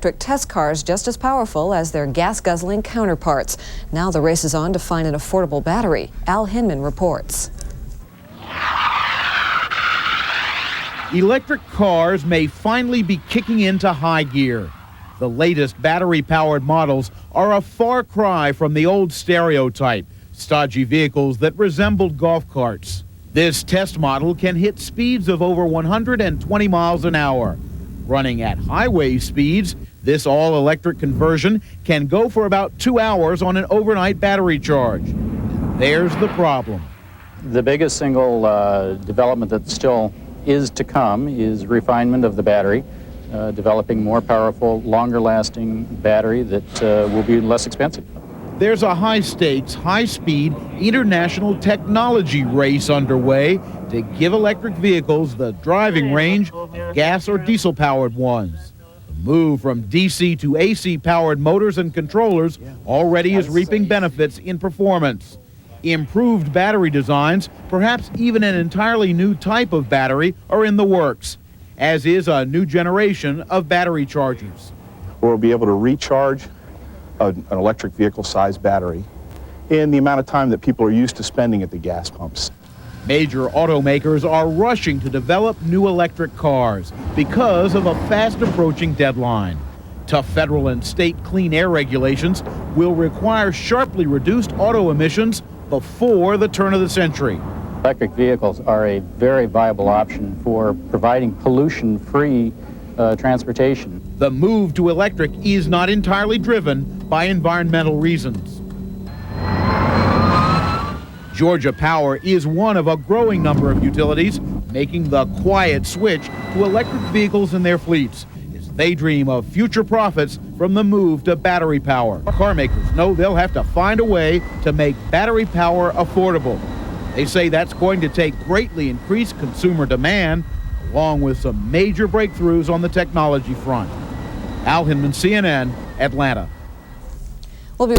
electric test cars just as powerful as their gas-guzzling counterparts. Now the race is on to find an affordable battery. Al Hinman reports. Electric cars may finally be kicking into high gear. The latest battery-powered models are a far cry from the old stereotype, stodgy vehicles that resembled golf carts. This test model can hit speeds of over 120 miles an hour. Running at highway speeds, this all-electric conversion can go for about 2 hours on an overnight battery charge. There's the problem. The biggest single development that still is to come is refinement of the battery, developing more powerful, longer-lasting battery that will be less expensive. There's a high-stakes, high-speed international technology race underway to give electric vehicles the driving range of gas or diesel-powered ones. The move from DC to AC-powered motors and controllers already is reaping benefits in performance. Improved battery designs, perhaps even an entirely new type of battery, are in the works, as is a new generation of battery chargers. We'll be able to recharge an electric vehicle-sized battery in the amount of time that people are used to spending at the gas pumps. Major automakers are rushing to develop new electric cars because of a fast-approaching deadline. Tough federal and state clean air regulations will require sharply reduced auto emissions before the turn of the century. Electric vehicles are a very viable option for providing pollution-free transportation. The move to electric is not entirely driven by environmental reasons. Georgia Power is one of a growing number of utilities making the quiet switch to electric vehicles in their fleets as they dream of future profits from the move to battery power. Car makers know they'll have to find a way to make battery power affordable. They say that's going to take greatly increased consumer demand, along with some major breakthroughs on the technology front. Al Hinman, CNN, Atlanta. We'll be